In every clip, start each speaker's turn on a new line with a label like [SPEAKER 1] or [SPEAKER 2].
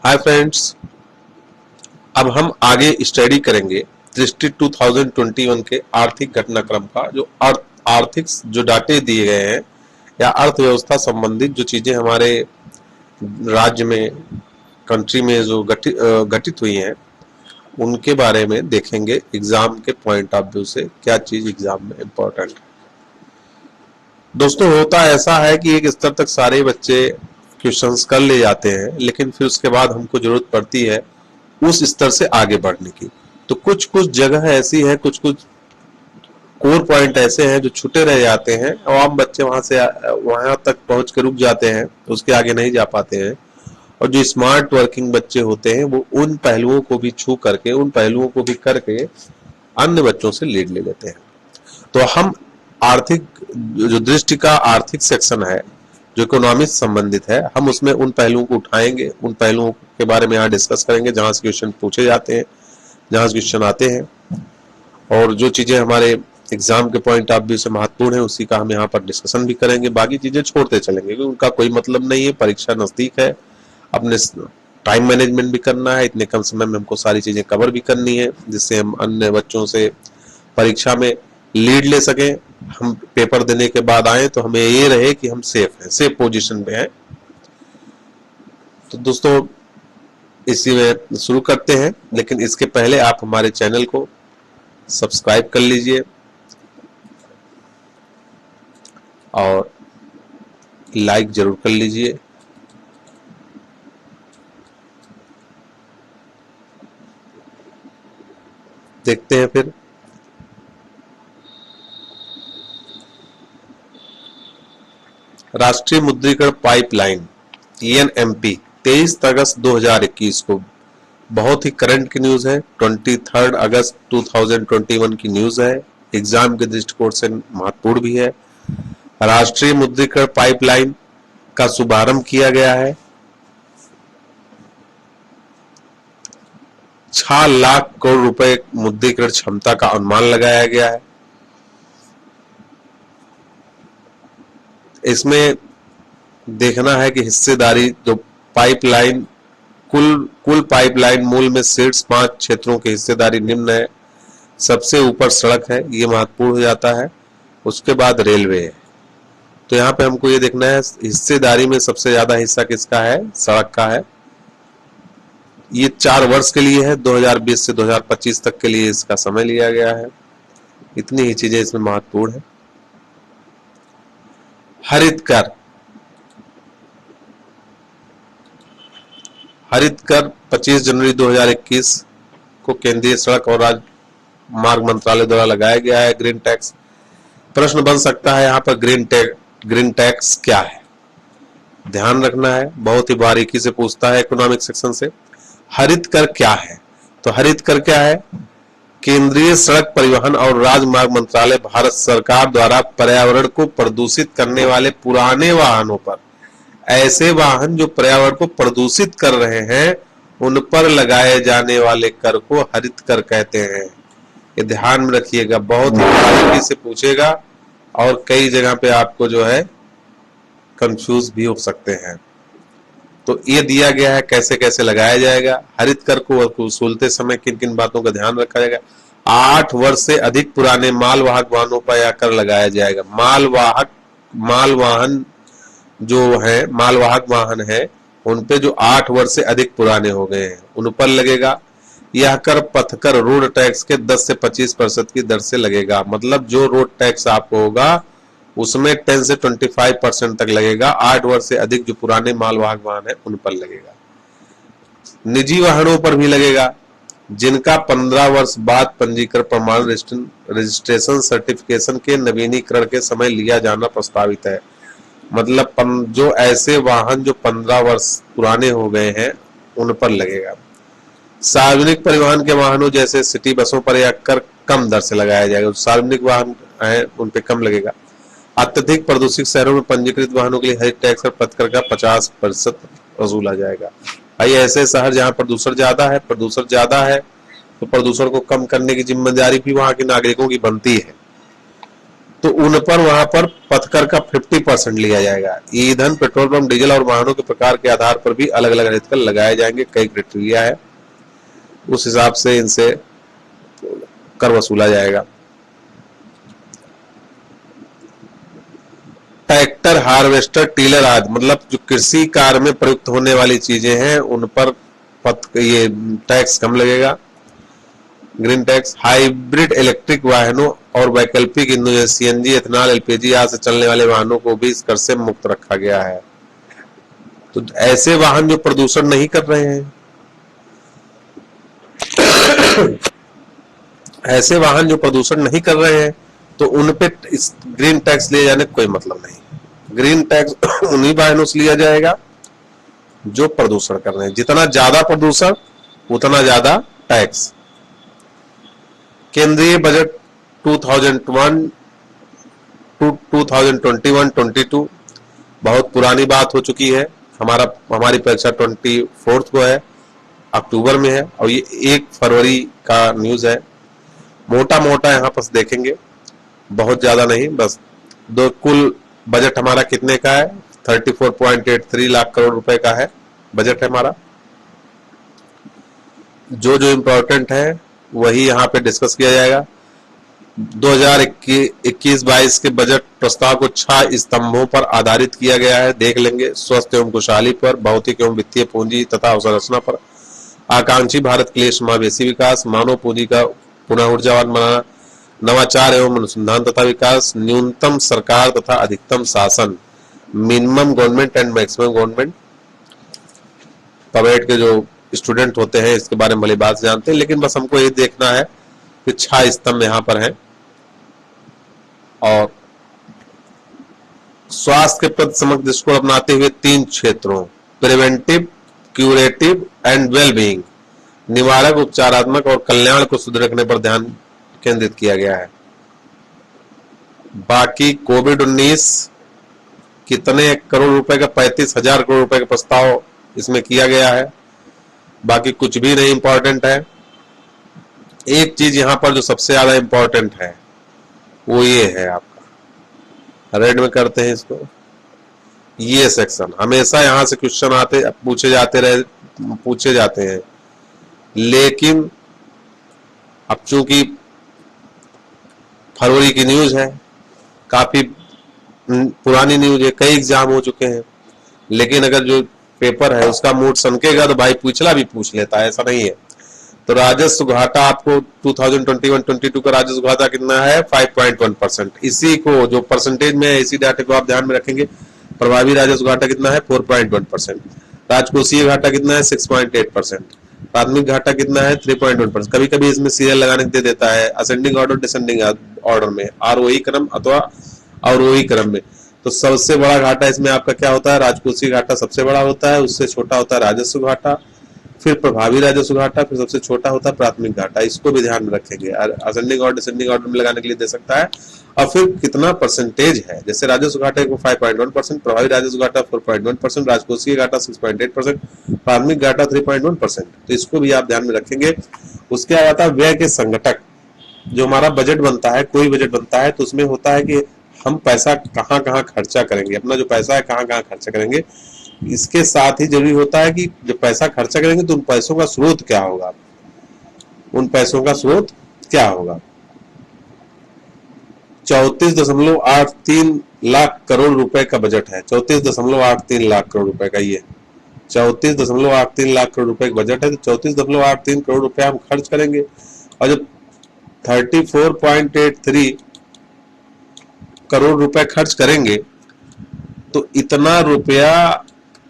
[SPEAKER 1] Hi friends, अब हम आगे स्टडी करेंगे दृष्टि 2021 के आर्थिक घटनाक्रम का। जो आर्थिक जो डाटे दिए गए हैं या अर्थव्यवस्था संबंधित जो चीजें हमारे राज्य में, कंट्री में जो घटित हुई हैं, उनके बारे में देखेंगे। एग्जाम के पॉइंट ऑफ व्यू से क्या चीज एग्जाम में इम्पोर्टेंट है। दोस्तों, होता ऐसा है कि एक स्तर तक सारे बच्चे क्वेश्चंस कर ले जाते हैं, लेकिन फिर उसके बाद हमको जरूरत पड़ती है उस स्तर से आगे बढ़ने की। तो कुछ कुछ जगह ऐसी है, कुछ कुछ कोर पॉइंट ऐसे हैं जो छूटे रह जाते हैं। आम बच्चे वहां तक पहुंच के रुक जाते हैं, उसके आगे नहीं जा पाते हैं। और जो स्मार्ट वर्किंग बच्चे होते हैं वो उन पहलुओं को भी छू करके, उन पहलुओं को भी करके अन्य बच्चों से लीड ले लेते हैं। तो हम आर्थिक जो दृष्टि का आर्थिक सेक्शन है, जो इकोनॉमिक्स संबंधित है, हम उसमें उन पहलुओं को उठाएंगे, उन पहलुओं के बारे में यहाँ डिस्कस करेंगे जहां से क्वेश्चन पूछे जाते हैं, जहां से क्वेश्चन आते हैं। और जो चीजें हमारे एग्जाम के पॉइंट ऑफ व्यू से महत्वपूर्ण है उसी का हम यहाँ पर डिस्कशन भी करेंगे। बाकी चीजें छोड़ते चलेंगे क्योंकि उनका कोई मतलब नहीं है। परीक्षा नजदीक है, अपने टाइम मैनेजमेंट भी करना है, इतने कम समय में हमको सारी चीजें कवर भी करनी है जिससे हम अन्य बच्चों से परीक्षा में लीड ले सकें। हम पेपर देने के बाद आए तो हमें ये रहे कि हम सेफ हैं, सेफ पोजीशन पे हैं। तो दोस्तों, इसी में शुरू करते हैं, लेकिन इसके पहले आप हमारे चैनल को सब्सक्राइब कर लीजिए और लाइक जरूर कर लीजिए। देखते हैं फिर। राष्ट्रीय मुद्रीकरण पाइपलाइन ENMP 23 अगस्त 2021 को बहुत ही करंट की न्यूज है। 23 अगस्त 2021 की न्यूज है, एग्जाम के दृष्टिकोण से महत्वपूर्ण भी है। राष्ट्रीय मुद्रीकरण पाइपलाइन का शुभारंभ किया गया है। 6 लाख करोड़ रुपए मुद्रीकरण क्षमता का अनुमान लगाया गया है। इसमें देखना है कि हिस्सेदारी जो पाइपलाइन कुल पाइपलाइन मूल में शीर्ष 5 क्षेत्रों की हिस्सेदारी निम्न है। सबसे ऊपर सड़क है, ये महत्वपूर्ण हो जाता है। उसके बाद रेलवे है। तो यहाँ पे हमको ये देखना है हिस्सेदारी में सबसे ज्यादा हिस्सा किसका है, सड़क का है। ये 4 वर्ष के लिए है, 2020 से 2025 तक के लिए इसका समय लिया गया है। इतनी ही चीजें इसमें महत्वपूर्ण है। हरित कर 25 जनवरी 2021 को केंद्रीय सड़क और राजमार्ग मंत्रालय द्वारा लगाया गया है। ग्रीन टैक्स प्रश्न बन सकता है यहाँ पर, ग्रीन टैक्स क्या है, ध्यान रखना है। बहुत ही बारीकी से पूछता है इकोनॉमिक सेक्शन से। हरित कर क्या है? तो हरित कर क्या है? केंद्रीय सड़क परिवहन और राजमार्ग मंत्रालय भारत सरकार द्वारा पर्यावरण को प्रदूषित करने वाले पुराने वाहनों पर, ऐसे वाहन जो पर्यावरण को प्रदूषित कर रहे हैं, उन पर लगाए जाने वाले कर को हरित कर कहते हैं। ये ध्यान में रखिएगा, बहुत ही बारीकी से पूछेगा और कई जगह पे आपको जो है कंफ्यूज भी हो सकते हैं। तो ये दिया गया है कैसे कैसे लगाया जाएगा। हरित कर को वसूलते समय किन किन बातों का ध्यान रखा जाएगा। 8 वर्ष से अधिक पुराने मालवाहक वाहनों पर यह कर लगाया जाएगा। मालवाहन जो है, मालवाहक वाहन है, उन पे जो 8 वर्ष से अधिक पुराने हो गए हैं उन पर लगेगा। यह कर पथकर रोड टैक्स के 10 से 25% की दर से लगेगा। मतलब जो रोड टैक्स आपको होगा उसमें 10 से 25% तक लगेगा। 8 वर्ष से अधिक जो पुराने मालवाहक वाहन है उन पर लगेगा। निजी वाहनों पर भी लगेगा जिनका 15 वर्ष बाद पंजीकरण प्रमाण रजिस्ट्रेशन सर्टिफिकेशन के नवीनीकरण के समय लिया जाना प्रस्तावित है। मतलब जो ऐसे वाहन जो 15 वर्ष पुराने हो गए हैं उन पर लगेगा। सार्वजनिक परिवहन के वाहनों जैसे सिटी बसों पर यह कर कम दर से लगाया जाएगा। सार्वजनिक वाहन है उन पे कम लगेगा। अत्यधिक प्रदूषित शहरों में पंजीकृत वाहनों के लिए हरित टैक्स और पथकर का 50% वसूला जाएगा। भाई, ऐसे शहर जहाँ प्रदूषण ज्यादा है तो प्रदूषण को कम करने की जिम्मेदारी भी वहां के नागरिकों की बनती है। तो उन पर वहां पर पथकर का 50% लिया जाएगा। ईंधन, पेट्रोल पंप, डीजल और वाहनों के प्रकार के आधार पर भी अलग अलग रेट कर लगाए जाएंगे। कई क्राइटेरिया है, उस हिसाब से इनसे कर वसूला जाएगा। ट्रैक्टर, हार्वेस्टर, टीलर आदि मतलब जो कृषि कार्य में प्रयुक्त होने वाली चीजें हैं उन पर ये टैक्स कम लगेगा, ग्रीन टैक्स। हाइब्रिड इलेक्ट्रिक वाहनों और वैकल्पिक ईंधन सीएनजी, एथेनॉल, एलपीजी आदि से चलने वाले वाहनों को भी इस कर से मुक्त रखा गया है। तो ऐसे वाहन जो प्रदूषण नहीं कर रहे हैं, ऐसे वाहन जो प्रदूषण नहीं कर रहे हैं तो उन पे इस ग्रीन टैक्स लिए जाने का कोई मतलब नहीं। ग्रीन टैक्स उन्हीं वाहनों से लिया जाएगा जो प्रदूषण कर रहे हैं। जितना ज्यादा प्रदूषण उतना ज्यादा टैक्स। केंद्रीय बजट 2021-22 बहुत पुरानी बात हो चुकी है। हमारी परीक्षा 24 को है, अक्टूबर में है, और ये 1 फरवरी का न्यूज है। मोटा मोटा यहाँ पर देखेंगे, बहुत ज्यादा नहीं, बस दो कुल बजट हमारा कितने का है, 34.83 लाख करोड़ रुपए का है बजट है हमारा। जो जो इम्पोर्टेंट है वही यहाँ पे डिस्कस किया जाएगा। 2021-22 के बजट प्रस्ताव को 6 स्तंभों पर आधारित किया गया है, देख लेंगे। स्वस्थ एवं खुशहाली पर, भौतिक एवं वित्तीय पूंजी तथा अवसंरचना पर, आकांक्षी भारत के लिए समावेशी विकास, मानव पूंजी का पुनः ऊर्जावान बनाना, नवाचार एवं अनुसंधान तथा विकास, न्यूनतम सरकार तथा अधिकतम शासन, minimum government and maximum government. पवेट के जो स्टूडेंट होते हैं इसके बारे में भली बात जानते हैं, लेकिन बस हमको ये देखना है कि 6 स्तंभ यहाँ पर हैं। और स्वास्थ्य के प्रति समग्र दृष्टिकोण अपनाते हुए 3 क्षेत्रों, प्रिवेंटिव, क्यूरेटिव एंड वेलबीइंग, निवारक, उपचारात्मक और कल्याण को सुदृढ़ रखने पर ध्यान केंद्रित किया गया है। बाकी कोविड-19 कितने करोड़ रुपए का, 35,000 करोड़ रुपए का प्रस्ताव इसमें किया गया है, बाकी कुछ भी नहीं इंपॉर्टेंट है। एक चीज यहां पर जो सबसे ज्यादा इंपॉर्टेंट है वो ये है, आपका रेड में करते हैं इसको, ये सेक्शन हमेशा यहां से क्वेश्चन पूछे जाते हैं, लेकिन अब चूंकि फरवरी की न्यूज है, काफी पुरानी न्यूज है, कई एग्जाम हो चुके हैं, लेकिन अगर जो पेपर है उसका मूड सनकेगा तो भाई पूछला भी पूछ लेता है, ऐसा नहीं है। तो राजस्व घाटा आपको 2021-22 का राजस्व घाटा कितना है, 5.1%। इसी को जो परसेंटेज में है, इसी डाटे को आप ध्यान में रखेंगे। प्रभावी राजस्व घाटा कितना है, 4.1%। राजकोषीय घाटा कितना है, 6.8%। प्राथमिक घाटा कितना है, 3.1%। कभी कभी इसमें सीरियल लगाने दे देता है, असेंडिंग ऑर्डर, डिसेंडिंग ऑर्डर में, आरोही क्रम अथवा अवरोही क्रम में। तो सबसे बड़ा घाटा इसमें आपका क्या होता है, राजकोषीय घाटा सबसे बड़ा होता है, उससे छोटा होता है राजस्व घाटा, फिर प्रभावी राजस्व घाटा, फिर सबसे छोटा होता है प्राथमिक घाटा। इसको भी ध्यान में रखेंगे, असेंडिंग और डिसेंडिंग ऑर्डर में लगाने के लिए दे सकता है। और फिर कितना परसेंटेज है, जैसे राजस्व घाटे को 5.1%, प्रभावी राजस्व घाटा 4.1%, राजकोषीय घाटा 6.8%, प्राथमिक घाटा 3.1%। तो इसको भी आप ध्यान में रखेंगे। उसके बाद आता है व्यय के संगठक। जो हमारा बजट बनता है, कोई बजट बनता है, तो उसमें होता है कि हम पैसा कहाँ कहाँ खर्चा करेंगे, अपना जो पैसा है कहाँ कहाँ खर्चा करेंगे। इसके साथ ही जरूरी होता है कि जब पैसा खर्चा करेंगे तो उन पैसों का स्रोत क्या होगा, उन पैसों का स्रोत क्या होगा। 34.83 लाख करोड़ रुपए का बजट है, 34.83 लाख करोड़ रुपए का, ये 34.83 लाख करोड़ रुपए का बजट है। तो 34.83 करोड़ रुपए हम खर्च करेंगे, और जब 34.83 करोड़ रुपए खर्च करेंगे तो इतना रुपया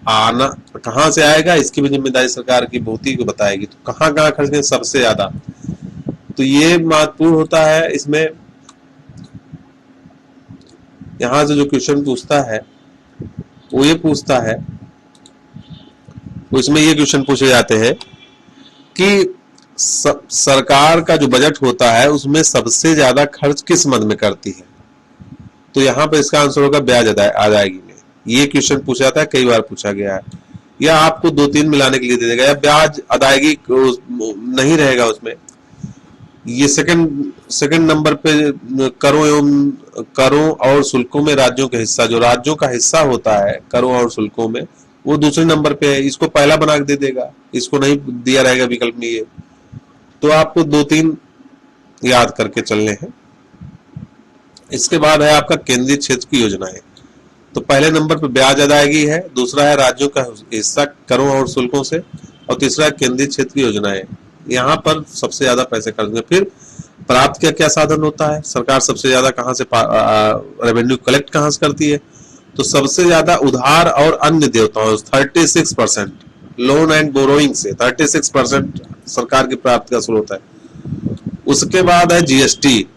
[SPEAKER 1] आना कहां से आएगा, इसकी भी जिम्मेदारी सरकार की भूति को बताएगी। तो कहां कहां खर्च करें सबसे ज्यादा, तो ये महत्वपूर्ण होता है। इसमें यहां से जो क्वेश्चन पूछता है वो ये पूछता है, इसमें ये क्वेश्चन पूछे जाते हैं कि सरकार का जो बजट होता है उसमें सबसे ज्यादा खर्च किस मद में करती है। तो यहाँ पे इसका आंसर होगा ब्याज अदायगी में। ये क्वेश्चन पूछा जाता है, कई बार पूछा गया है, या आपको 2-3 मिलाने के लिए दे देगा, या ब्याज अदायगी नहीं रहेगा उसमें, ये सेकंड सेकंड नंबर पे करों और शुल्कों में राज्यों के हिस्सा, जो राज्यों का हिस्सा होता है करों और शुल्कों में, वो दूसरे नंबर पे है। इसको पहला बना के दे देगा, इसको नहीं दिया रहेगा विकल्प में। ये तो आपको दो तीन याद करके चलने हैं। इसके बाद है आपका केंद्रीय क्षेत्र की योजनाएं। तो पहले नंबर पर ब्याज अदायगी है, दूसरा है राज्यों का हिस्सा करों और शुल्कों से, और तीसरा है केंद्रीय क्षेत्र की योजनाएं। यहाँ पर सबसे ज्यादा पैसे खर्च होंगे। फिर प्राप्त का क्या साधन होता है, सरकार सबसे ज्यादा कहाँ से रेवेन्यू कलेक्ट कहाँ से करती है, तो सबसे ज्यादा उधार और अन्य देवताओं 36%, लोन एंड बोरोइंग से 36% सरकार की प्राप्ति का स्रोत है। उसके बाद है जीएसटी।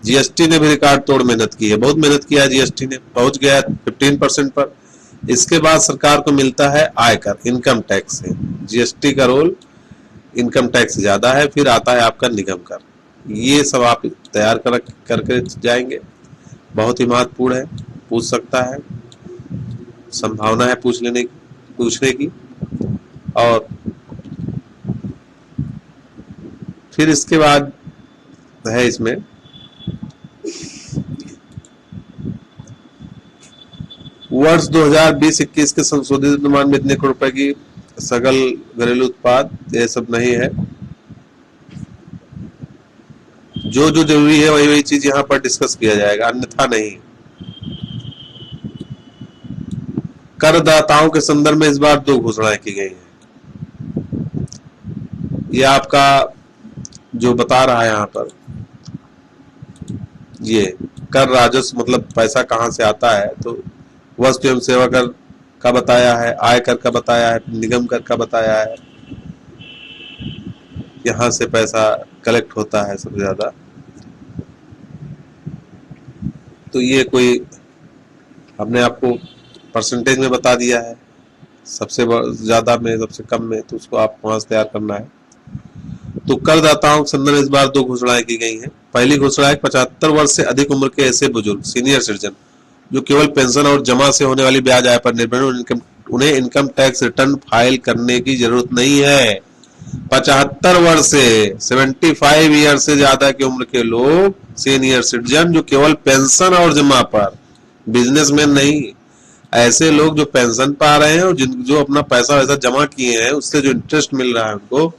[SPEAKER 1] जीएसटी ने भी रिकॉर्ड तोड़ मेहनत की है, बहुत मेहनत किया है जीएसटी ने, पहुंच गया 15% पर। इसके बाद सरकार को मिलता है आयकर, इनकम टैक्स से। जीएसटी का रोल इनकम टैक्स ज्यादा है। फिर आता है आपका निगम कर। ये सब आप तैयार करके जाएंगे, बहुत ही महत्वपूर्ण है, पूछ सकता है, संभावना है पूछने की। और फिर इसके बाद है इसमें वर्ष 2020-21 के संशोधित अनुमान में इतने करोड़ रुपए की सकल घरेलू उत्पाद, ये सब नहीं है। जो जो जरूरी है वही वही चीज यहाँ पर डिस्कस किया जाएगा, अन्यथा नहीं। करदाताओं के संदर्भ में इस बार 2 घोषणाएं की गई हैं। ये आपका जो बता रहा है यहाँ पर, ये कर राजस्व मतलब पैसा कहाँ से आता है, तो वस्तु एवं सेवा कर का बताया है, आय कर का बताया है, निगम कर का बताया है। यहाँ से पैसा कलेक्ट होता है सबसे ज्यादा। तो ये कोई हमने आपको परसेंटेज में बता दिया है, सबसे ज्यादा में सबसे कम में, तो उसको आप वहां से तैयार करना है। तो करदाताओं के संदर्भ में इस बार 2 घोषणाएं की गई हैं। पहली घोषणा है 75 वर्ष से अधिक उम्र के ऐसे बुजुर्ग सीनियर सिटीजन जो केवल पेंशन और जमा से होने वाली ब्याज आय पर निर्भर है, उन्हें इनकम टैक्स रिटर्न फाइल करने की जरूरत नहीं है। 75 वर्ष से 75 ईयर से ज्यादा की उम्र के लोग सीनियर सिटीजन जो केवल पेंशन और जमा पर, बिजनेसमैन नहीं, ऐसे लोग जो पेंशन पा रहे हैं और जो अपना पैसा वैसा जमा किए हैं उससे जो इंटरेस्ट मिल रहा है, उनको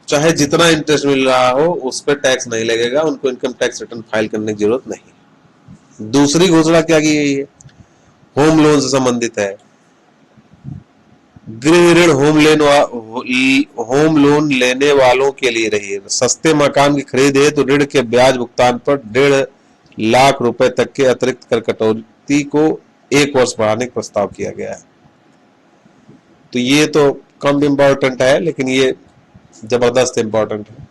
[SPEAKER 1] चाहे जितना इंटरेस्ट मिल रहा हो उस पर टैक्स नहीं लगेगा, उनको इनकम टैक्स रिटर्न फाइल करने की जरूरत नहीं। दूसरी घोषणा क्या की गई है, होम लोन से संबंधित है। गृह ऋण होम लोन लेने वालों के लिए रही है। सस्ते मकान की खरीद है तो ऋण के ब्याज भुगतान पर 1.5 लाख रुपए तक के अतिरिक्त कर कटौती को 1 वर्ष बढ़ाने का प्रस्ताव किया गया है। तो ये तो कम इम्पोर्टेंट है, लेकिन ये जबरदस्त इम्पोर्टेंट है।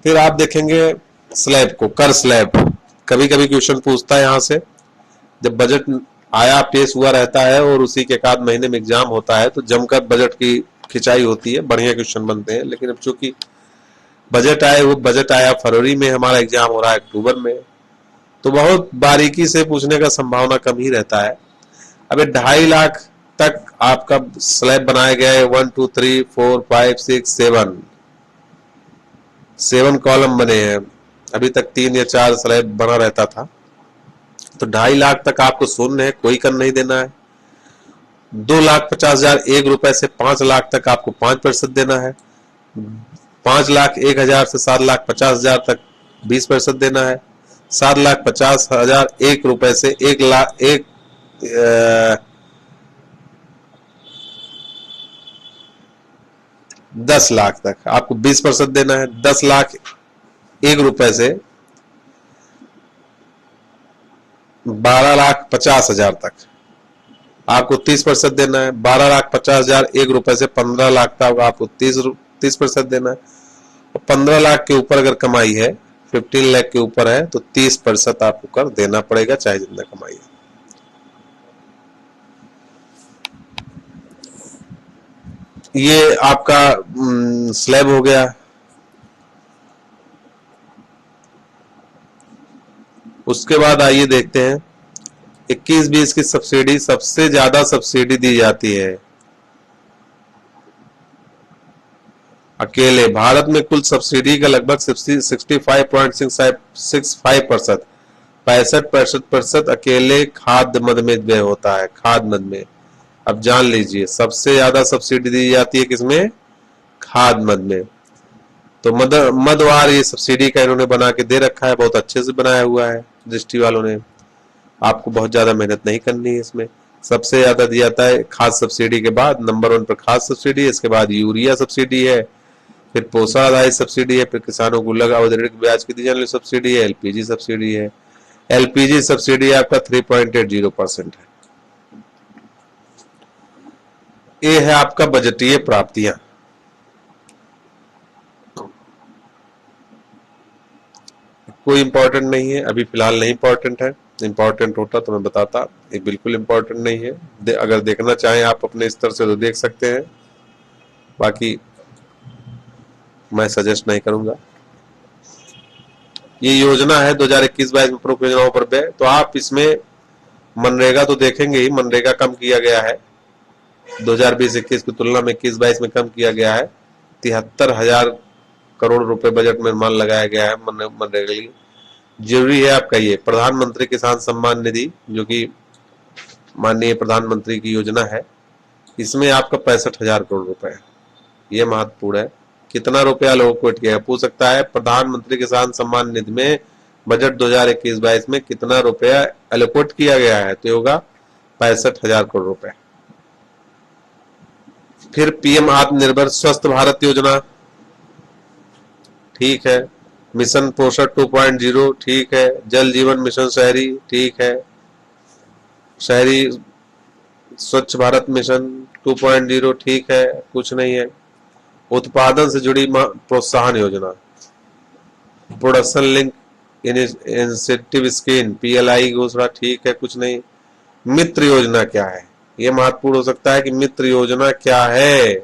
[SPEAKER 1] फिर आप देखेंगे स्लैब को, कर स्लैब कभी कभी क्वेश्चन पूछता है यहाँ से। जब बजट आया पेश हुआ रहता है और उसी के 1 महीने में एग्जाम होता है तो जमकर बजट की खिंचाई होती है, बढ़िया क्वेश्चन बनते हैं। लेकिन अब चूंकि बजट आया फरवरी में, हमारा एग्जाम हो रहा है अक्टूबर में, तो बहुत बारीकी से पूछने का संभावना कम ही रहता है। अबे 2.5 लाख तक आपका स्लैब बनाए गए, 1 2 3 4 5 6 7 कॉलम बने हैं। अभी तक 3 या 4 स्लैब बना रहता था। तो 2.5 लाख तक आपको शून्य है, कोई कर नहीं देना है। 2,50,001 रुपए से 5 लाख तक आपको 5% देना है। 5,01,000 से 7,50,000 तक 20% देना है। 7,50,001 रुपए से 10 लाख तक आपको 20% देना है। 10,01 रुपए से 12,50,000 तक आपको 30% देना है। 12,50,001 रुपए से 15 लाख तक आपको 30% देना है। और 15 लाख के ऊपर अगर कमाई है, 15 लाख के ऊपर है, तो 30% आपको कर देना पड़ेगा, चाहे जितना कमाई है। ये आपका स्लैब हो गया। उसके बाद आइए देखते हैं 21-20 की सब्सिडी। सबसे ज्यादा सब्सिडी दी जाती है अकेले भारत में कुल सब्सिडी का लगभग 65.65% 65% अकेले खाद्य मद में व्यय होता है, खाद्य मद में। अब जान लीजिए सबसे ज्यादा सब्सिडी दी जाती है किसमें? खाद्य मद में। तो मदवार ये सब्सिडी का इन्होंने बना के दे रखा है, बहुत अच्छे से बनाया हुआ है दृष्टि वालों ने। आपको बहुत ज्यादा मेहनत नहीं करनी है इसमें। सबसे ज्यादा दिया जाता है खाद सब्सिडी के बाद नंबर 1 पर खाद सब्सिडी है, इसके बाद यूरिया सब्सिडी है, फिर पोषण आधारित सब्सिडी है, फिर किसानों को लग अवधि ऋण ब्याज की दी जाने वाली सब्सिडी है, एलपीजी सब्सिडी है। एलपीजी सब्सिडी आपका 3.80% है। ये है आपका बजटीय प्राप्तियां। कोई इंपॉर्टेंट नहीं है अभी फिलहाल, नहीं इंपॉर्टेंट है। इंपॉर्टेंट होता तो मैं बताता, ये बिल्कुल इंपॉर्टेंट नहीं है। अगर देखना चाहें आप अपने स्तर से तो देख सकते हैं, बाकी मैं सजेस्ट नहीं करूंगा। ये योजना है 2021-22 में प्रमुख योजनाओं पर व्यय, तो आप इसमें मनरेगा तो देखेंगे ही, मनरेगा कम किया गया है 2020-21 की तुलना में 21-22 में कम किया गया है। 73,000 करोड़ रुपए बजट में मान लगाया गया है मनरेगा के लिए। जरूरी है आपका ये प्रधानमंत्री किसान सम्मान निधि, जो कि माननीय प्रधानमंत्री की योजना है, इसमें आपका 65,000 करोड़ रुपए है। ये महत्वपूर्ण है। कितना रुपया एलोकेट किया पूछ सकता है। प्रधानमंत्री किसान सम्मान निधि में बजट 2021-22 में कितना रुपया एलोकेट किया गया है? तो होगा 65,000 करोड़ रुपए। फिर पीएम आत्मनिर्भर स्वस्थ भारत योजना, ठीक है। मिशन पोषण 2.0, ठीक है। जल जीवन मिशन शहरी, ठीक है। शहरी स्वच्छ भारत मिशन 2.0, ठीक है, कुछ नहीं है। उत्पादन से जुड़ी प्रोत्साहन योजना, production link incentive scheme PLI घोषणा, ठीक है, कुछ नहीं। मित्र योजना क्या है? यह महत्वपूर्ण हो सकता है कि मित्र योजना क्या है।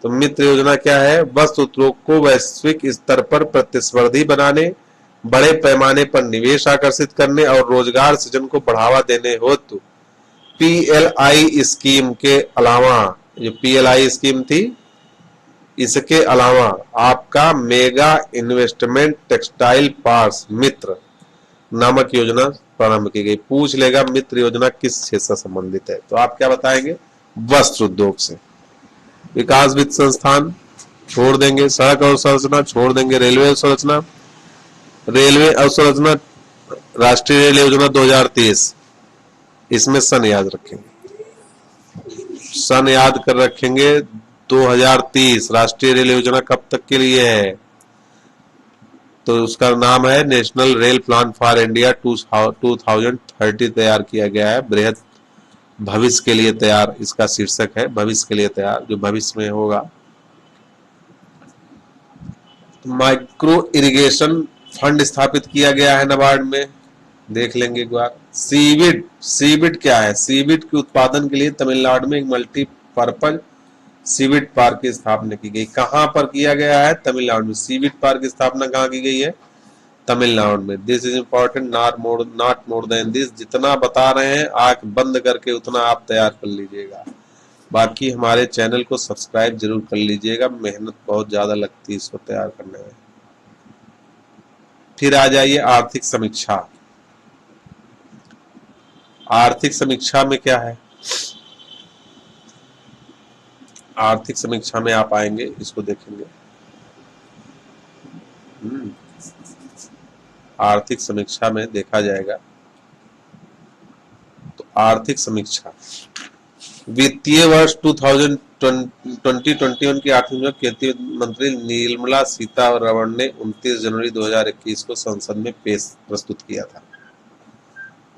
[SPEAKER 1] तो मित्र योजना क्या है? वस्तु उद्योग को वैश्विक स्तर पर प्रतिस्पर्धी बनाने, बड़े पैमाने पर निवेश आकर्षित करने और रोजगार सृजन को बढ़ावा देने हेतु पीएलआई स्कीम के अलावा, जो पीएलआई स्कीम थी, इसके अलावा आपका मेगा इन्वेस्टमेंट टेक्सटाइल पार्क्स मित्र नामक योजना प्रारंभ की गई। पूछ लेगा मित्र योजना किस क्षेत्र से संबंधित है, तो आप क्या बताएंगे? वस्त्र उद्योग से। विकास वित्त संस्थान छोड़ देंगे, सड़क अवसंरचना छोड़ देंगे, रेलवे अवसंरचना, रेलवे अवसंरचना राष्ट्रीय रेल योजना 2023, इसमें सन याद रखेंगे, सन याद कर रखेंगे। 2030 राष्ट्रीय रेल योजना कब तक के लिए है? तो उसका नाम है national rail plan for India 2030 तैयार किया गया है। बृहद भविष्य के लिए तैयार इसका शीर्षक है, भविष्य के लिए तैयार, जो भविष्य में होगा। माइक्रो इरिगेशन फंड स्थापित किया गया है नाबार्ड में, देख लेंगे एक बार। सीविड, सीविड क्या है? सीविड के उत्पादन के लिए तमिलनाडु में एक मल्टीपर्पज सीविड पार्क की स्थापना की गई। कहां पर किया गया है? तमिलनाडु में। सीविड पार्क की स्थापना कहां की गई है? तमिलनाडु में। This is important, not more than this. जितना बता रहे हैं आंख बंद करके उतना आप तैयार कर लीजिएगा। बाकी हमारे चैनल को सब्सक्राइब जरूर कर लीजिएगा, मेहनत बहुत ज्यादा लगती है इसको तैयार करने में। फिर आ जाइए आर्थिक समीक्षा। आर्थिक समीक्षा में क्या है? आर्थिक समीक्षा में आप आएंगे, इसको देखेंगे। आर्थिक समीक्षा में देखा जाएगा तो आर्थिक समीक्षा वित्तीय वर्ष 2020-21 की आर्थिक समीक्षा केंद्रीय मंत्री निर्मला सीतारमण ने 29 जनवरी 2021 को संसद में प्रस्तुत किया था।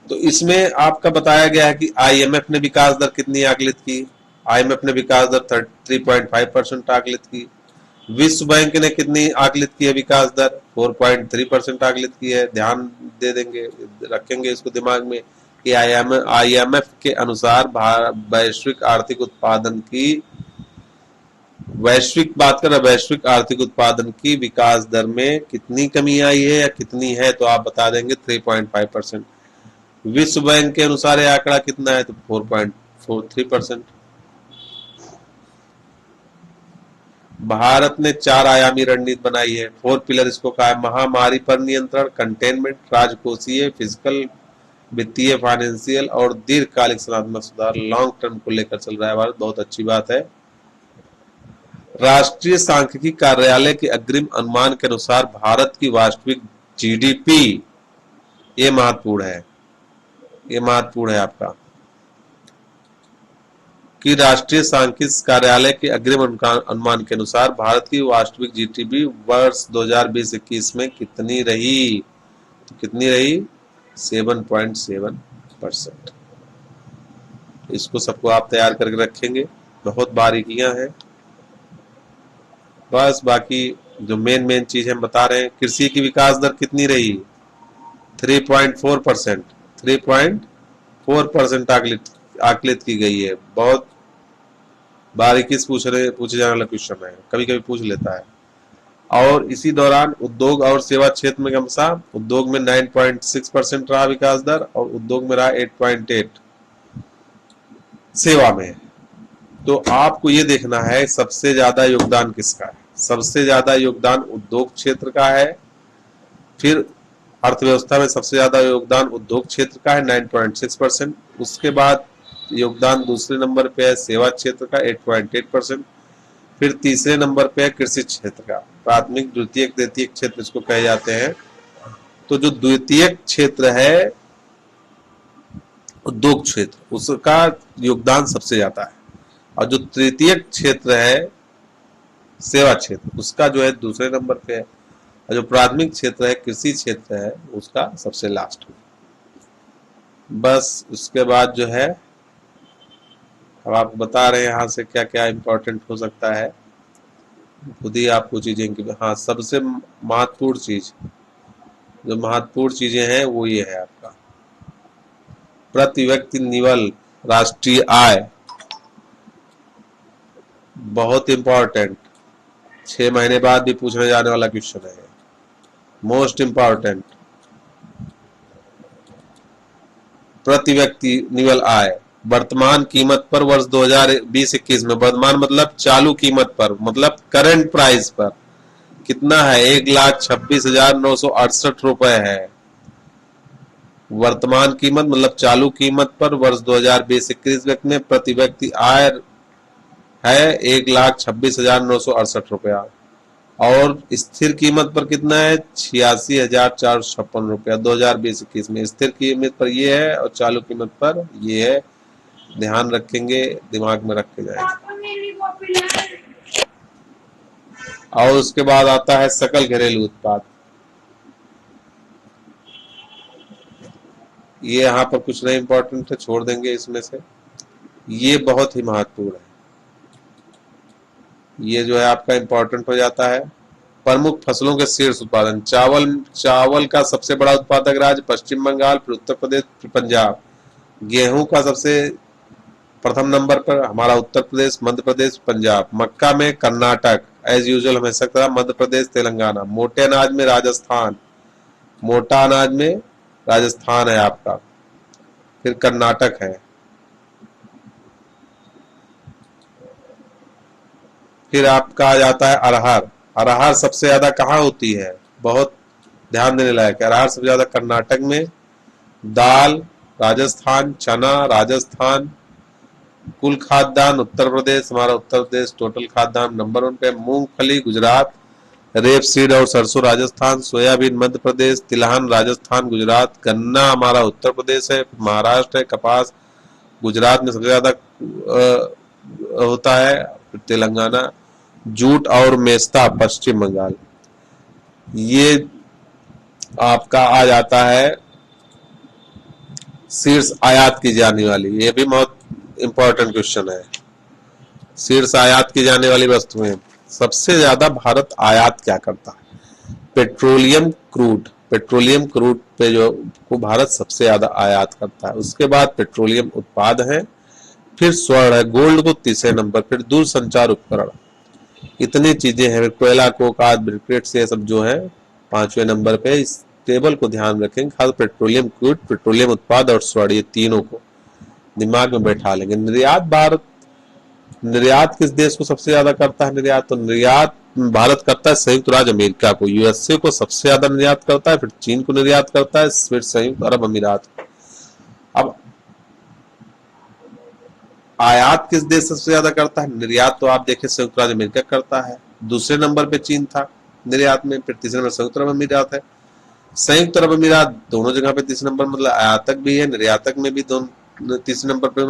[SPEAKER 1] तो इसमें आपका बताया गया है कि आईएमएफ ने विकास दर कितनी आकलित की? आईएमएफ ने विकास दर 3.5% आकलित की। विश्व बैंक ने कितनी आकलित की है विकास दर? 4.3% आकलित की है। ध्यान दे देंगे, रखेंगे इसको दिमाग में कि आईएमएफ के अनुसार वैश्विक आर्थिक उत्पादन की, वैश्विक बात कर रहा, वैश्विक आर्थिक उत्पादन की विकास दर में कितनी कमी आई है या कितनी है? तो आप बता देंगे 3.5%। विश्व बैंक के अनुसार यह आंकड़ा कितना है? तो 4.43%। भारत ने 4 आयामी रणनीति बनाई है। 4 पिलर इसको कहा है। महामारी पर नियंत्रण, कंटेनमेंट, राजकोषीय, फिजिकल, वित्तीय, फाइनेंशियल और दीर्घकालिक संरचनात्मक सुधार, लॉन्ग टर्म को लेकर चल रहा है भारत। बहुत अच्छी बात है। राष्ट्रीय सांख्यिकी कार्यालय के अग्रिम अनुमान के अनुसार भारत की वास्तविक जीडीपी, ये महत्वपूर्ण है, ये महत्वपूर्ण है आपका, कि राष्ट्रीय सांख्यिकी कार्यालय के अग्रिम अनुमान के अनुसार भारत की वास्तविक जीडीपी वर्ष 2020-21 में कितनी रही? तो कितनी रही? 7.7%। इसको सबको आप तैयार करके रखेंगे। बहुत बारीकियां हैं, बस बाकी जो मेन चीज हम बता रहे हैं। कृषि की विकास दर कितनी रही? 3.4%। 3.4% आकलित की गई है। बहुत बारीकी से पूछे जाने वाला क्वेश्चन है, कभी कभी पूछ लेता है। और इसी दौरान उद्योग और सेवा क्षेत्र में क्रमशः उद्योग में 9.6% रहा विकास दर और उद्योग में रहा 8.8 सेवा में। तो आपको ये देखना है सबसे ज्यादा योगदान किसका है। सबसे ज्यादा योगदान उद्योग क्षेत्र का है, फिर अर्थव्यवस्था में सबसे ज्यादा योगदान उद्योग क्षेत्र का है 9.6%। उसके बाद योगदान दूसरे नंबर पे है सेवा क्षेत्र का 8.8%। फिर तीसरे नंबर पे है कृषि क्षेत्र का, प्राथमिक, द्वितीयक, तृतीयक क्षेत्र इसको कहे जाते हैं। तो जो द्वितीयक क्षेत्र है उद्योग क्षेत्र, उसका योगदान सबसे ज्यादा है, और जो तृतीयक क्षेत्र है सेवा क्षेत्र, उसका जो है दूसरे नंबर पे है, और जो प्राथमिक क्षेत्र है कृषि क्षेत्र है उसका सबसे लास्ट में। बस उसके बाद जो है अब आप बता रहे हैं यहाँ से क्या क्या इंपॉर्टेंट हो सकता है, खुद ही आपको चीजें। हाँ, सबसे महत्वपूर्ण चीज, जो महत्वपूर्ण चीजें हैं वो ये है आपका प्रति व्यक्ति निवल राष्ट्रीय आय। बहुत इंपॉर्टेंट, 6 महीने बाद भी पूछने जाने वाला क्वेश्चन है, मोस्ट इंपॉर्टेंट। प्रति व्यक्ति निवल आय वर्तमान कीमत पर वर्ष 2020-21 में, वर्तमान मतलब चालू कीमत पर, मतलब करंट प्राइस पर कितना है? 1,26,968 रुपए है। वर्तमान कीमत मतलब चालू कीमत पर वर्ष 2020-21 में प्रति व्यक्ति आय है 1,26,968 रुपया, और स्थिर कीमत पर कितना है? 86,456 रुपया 2020-21 में। स्थिर कीमत पर ये है और चालू कीमत पर ये है। ध्यान रखेंगे, दिमाग में रख के जाएंगे। और उसके बाद आता है सकल घरेलू उत्पाद। ये यहाँ पर कुछ नहीं इंपॉर्टेंट है, छोड़ देंगे इसमें से। ये बहुत ही महत्वपूर्ण है, ये जो है आपका इंपॉर्टेंट हो जाता है। प्रमुख फसलों के शीर्ष उत्पादन, चावल का सबसे बड़ा उत्पादक राज्य पश्चिम बंगाल, फिर उत्तर प्रदेश, फिर पंजाब। गेहूं का सबसे प्रथम नंबर पर हमारा उत्तर प्रदेश, मध्य प्रदेश, पंजाब। मक्का में कर्नाटक, एज यूजुअल हमेशा तरह मध्य प्रदेश, तेलंगाना। मोटे अनाज में राजस्थान, मोटा अनाज में राजस्थान है आपका, फिर कर्नाटक है, फिर आपका आ जाता है अरहर। अरहर सबसे ज्यादा कहाँ होती है? बहुत ध्यान देने लायक है। अरहर सबसे ज्यादा कर्नाटक में, दाल राजस्थान, चना राजस्थान, कुल खाद्यान्न उत्तर प्रदेश, हमारा उत्तर प्रदेश टोटल खाद्यान्न नंबर 1 पे। मूंगफली गुजरात, रेपसीड और सरसों राजस्थान, सोयाबीन मध्य प्रदेश, तिलहन राजस्थान गुजरात, गन्ना हमारा उत्तर प्रदेश है, महाराष्ट्र है, कपास गुजरात में सबसे ज्यादा होता है, तेलंगाना, जूट और मेस्ता पश्चिम बंगाल। ये आपका आ जाता है शीर्ष आयात की जाने वाली, ये भी बहुत इंपॉर्टेंट क्वेश्चन है। शीर्ष आयात की जाने वाली वस्तुएं, सबसे ज्यादा भारत आयात क्या करता है? पेट्रोलियम क्रूड, पेट्रोलियम क्रूड पे जो को भारत सबसे ज्यादा आयात करता है। उसके बाद पेट्रोलियम उत्पाद है, फिर स्वर्ण है, गोल्ड को तीसरे नंबर, फिर दूरसंचार उपकरण। इतनी चीजें हैं, कोयला, कोकात, ब्रिकेट्स, ये सब जो है 5वें नंबर पे। इस टेबल को ध्यान रखेंगे, खास पेट्रोलियम क्रूड, पेट्रोलियम उत्पाद और स्वर्ण, ये तीनों को दिमाग में बैठा लेंगे। निर्यात भारत निर्यात किस देश को सबसे ज्यादा करता है निर्यात? तो निर्यात भारत करता है संयुक्त राज्य अमेरिका को, यूएसए को सबसे ज्यादा निर्यात करता है, फिर चीन को निर्यात करता है, फिर संयुक्त अरब अमीरात। अब आयात किस देश सबसे ज्यादा करता है? निर्यात तो आप देखिए संयुक्त राज्य अमेरिका करता है, दूसरे नंबर पे चीन था निर्यात में, फिर तीसरे नंबर संयुक्त अरब अमीरात है। संयुक्त अरब अमीरात दोनों जगह पे तीसरे नंबर, मतलब आयातक भी है निर्यातक में भी दोनों तीसरे नंबर पे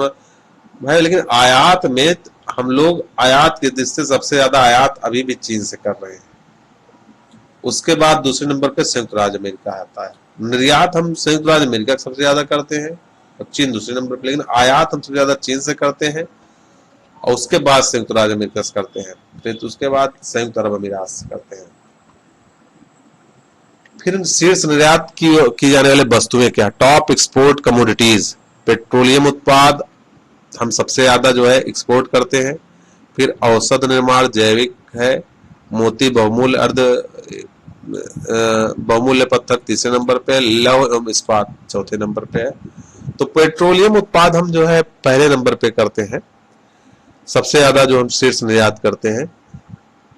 [SPEAKER 1] भाई। लेकिन आयात में हम लोग आयात के दृष्टि से सबसे ज्यादा आयात अभी भी चीन से कर रहे हैं, उसके बाद दूसरे नंबर पे संयुक्त राज्य अमेरिका आता है। निर्यात हम संयुक्त राज्य अमेरिका सबसे ज्यादा करते हैं और चीन दूसरे नंबर पे, लेकिन आयात हम सबसे ज्यादा चीन से करते हैं और उसके बाद संयुक्त राज्य अमेरिका से करते हैं, फिर उसके बाद संयुक्त अरब अमीरात से करते हैं। फिर शीर्ष निर्यात की जाने वाली वस्तुएं क्या? टॉप एक्सपोर्ट कमोडिटीज, पेट्रोलियम उत्पाद हम सबसे ज्यादा जो है एक्सपोर्ट करते हैं, फिर औषध निर्माण, जैविक है, मोती बहुमूल्य अर्ध बहुमूल्य पत्थर तीसरे नंबर पे, लौह एवं इस्पात चौथे नंबर पे है। तो पेट्रोलियम उत्पाद हम जो है पहले नंबर पे करते हैं, सबसे ज्यादा जो हम शीर्ष निर्यात करते हैं।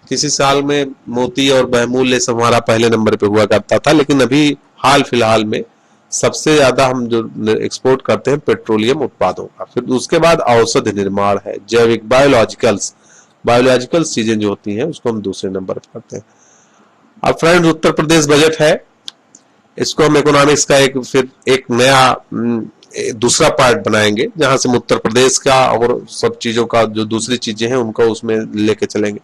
[SPEAKER 1] किसी साल में मोती और बहुमूल्य सब हमारा पहले नंबर पे हुआ करता था, लेकिन अभी हाल फिलहाल में सबसे ज्यादा हम जो एक्सपोर्ट करते हैं पेट्रोलियम उत्पादों का, फिर उसके बाद औषधि निर्माण है, जैविक बायोलॉजिकल्स चीजें जो होती हैं उसको हम दूसरे नंबर पर करते हैं। अब फ्रेंड्स उत्तर प्रदेश बजट है, इसको हम इकोनॉमिक्स का एक नया दूसरा पार्ट बनाएंगे, जहां से हम उत्तर प्रदेश का और सब चीजों का जो दूसरी चीजें हैं उनको उसमें लेके चलेंगे।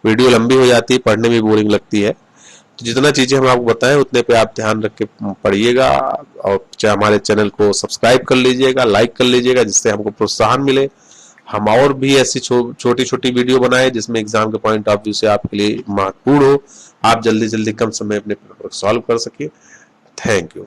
[SPEAKER 1] वीडियो लंबी हो जाती है, पढ़ने में बोरिंग लगती है, तो जितना चीजें हम आपको बताएं उतने पे आप ध्यान रख के पढ़िएगा और चाहे हमारे चैनल को सब्सक्राइब कर लीजिएगा, लाइक कर लीजिएगा, जिससे हमको प्रोत्साहन मिले, हम और भी ऐसी छोटी छोटी वीडियो बनाए जिसमें एग्जाम के पॉइंट ऑफ व्यू से आपके लिए महत्वपूर्ण हो, आप जल्दी जल्दी कम समय अपने पेपर सॉल्व कर सकिए। Thank you.